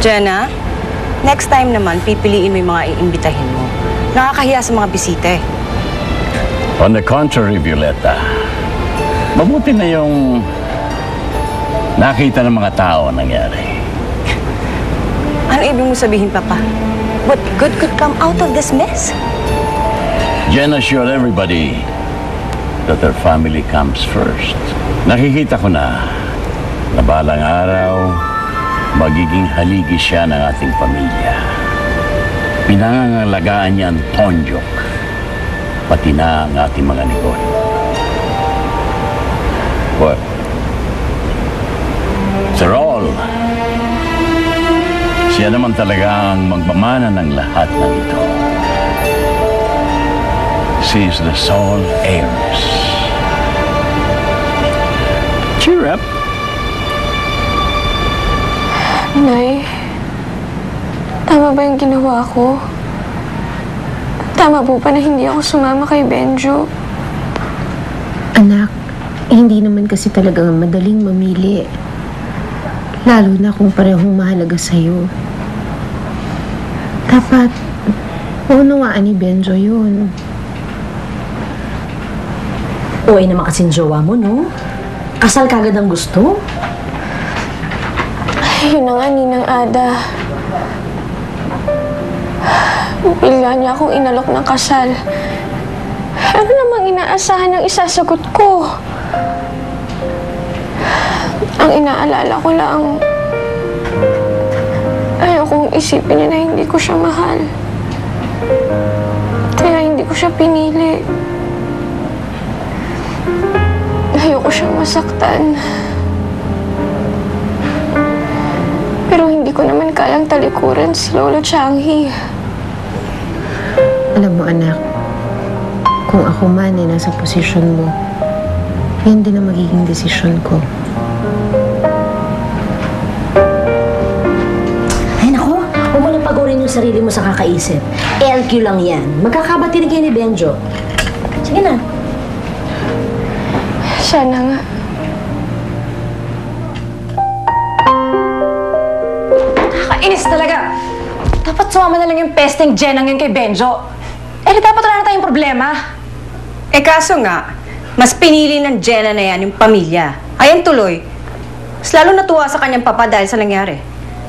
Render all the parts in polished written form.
Jenna, next time naman, pipiliin mo yung mga iimbitahin mo. Nakakahiya sa mga bisita eh. On the contrary, Violeta, mabuti na yung nakita ng mga tao ang nangyari. Ano ibig mo sabihin, Papa? What good could come out of this mess? Jen assured everybody that their family comes first. Nakikita ko na balang araw, magiging haligi siya ng ating pamilya. Pinangangalagaan niya ang Tonjok, pati na ang ating mga negosyo. What? Sir All, siya naman talaga ang magmamana ng lahat ng ito. She is the sole heiress. Cheer up. Nay, tama ba yung ginawa ko? Tama po ba na hindi ako sumama kay Benjo? Anak, hindi naman kasi talagang madaling mamili. Lalo na kung parehong mahalaga sa'yo. Dapat, maunawaan ni Benjo yun. Uy naman kasing jowa mo, no? Kasal kagad ang gusto? Yun na nga, Ninang Ada. Bigla niya akong inalok ng kasal. Ano namang inaasahan ng isasagot ko? Ang inaalala ko lang, ayokong isipin niya na hindi ko siya mahal. Kaya hindi ko siya pinili. Ayoko siyang masaktan. Pero hindi ko naman kayang talikuran si Lolo Changhi. Alam mo, anak, kung ako man ay nasa posisyon mo, yan din ang magiging desisyon ko. Ay nako, huwag mo lang pagurin yung sarili mo sa kakaisip. LQ lang yan. Magkakabati na kayo ni Benjo. Sige na. Sana nga. Nakakainis talaga. Dapat sumama na lang yung pesteng Jenang yun kay Benjo. Eh, dapat wala na tayong problema. Eh kaso nga, mas pinili ng Jenna na yan yung pamilya. Ayan tuloy. Mas lalo natuwa sa kanyang papa dahil sa nangyari.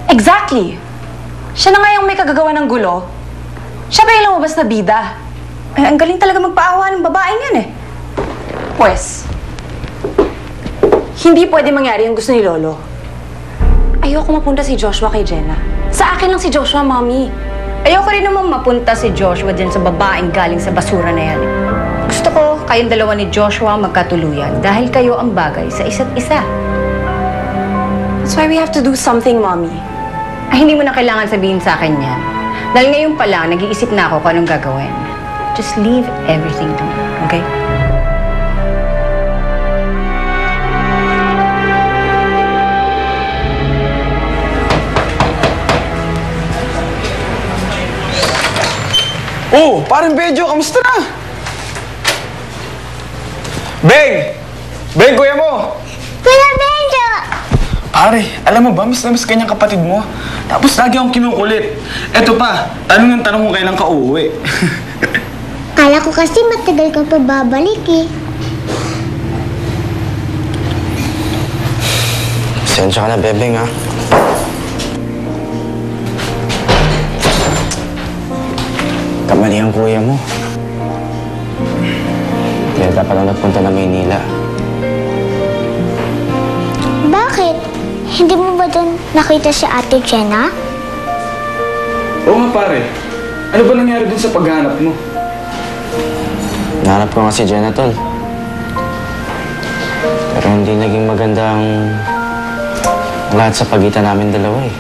Exactly. Siya na nga yung may kagagawa ng gulo. Siya ba yung lumabas na bida? Eh, ang galing talaga magpaawa ng babaeng yan eh. Pwes, hindi pwede mangyari yung gusto ni Lolo. Ayoko mapunta si Joshua kay Jenna. Sa akin lang si Joshua, Mommy. Ayoko rin naman mapunta si Joshua dyan sa babaeng galing sa basura na yan. Gusto ko kayong dalawa ni Joshua magkatuluyan dahil kayo ang bagay sa isa't isa. That's why we have to do something, Mommy. Ay, hindi mo na kailangan sabihin sa akin yan. Dahil ngayon pa lang, nag-iisip na ako kung anong gagawin. Just leave everything to me, okay? Oh, parang Benjo, kamusta na? Beng! Beng, kuya mo! Kuya Benjo! Pare, alam mo ba, miss na miss kanyang kapatid mo. Tapos lagi akong kinukulit. Eto pa, tanong ng tanong kung kailan ka uuwi. Kala ko kasi matagal kang pababalik eh. Sensya ka na, Bebeng, ha? Kamali ang kuya mo. Kaya dapat na nagpunta na Maynila. Bakit? Hindi mo ba doon nakita si Ate Jenna? Oo nga, pare. Ano ba nangyari dun sa paghahanap mo? Nahanap ko nga si Jenna, tol. Pero hindi naging magandang lahat sa pagitan namin dalawa, eh.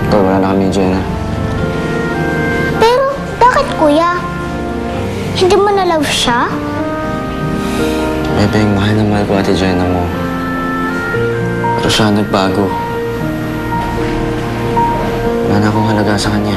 Tol, wala na kami ni Jenna. Pero bakit kuya? Hindi mo na love siya? Bebeng, mahal na mahal ko Ate Jenna mo. Pero siya nagbago. Wala na akong halaga sa kanya.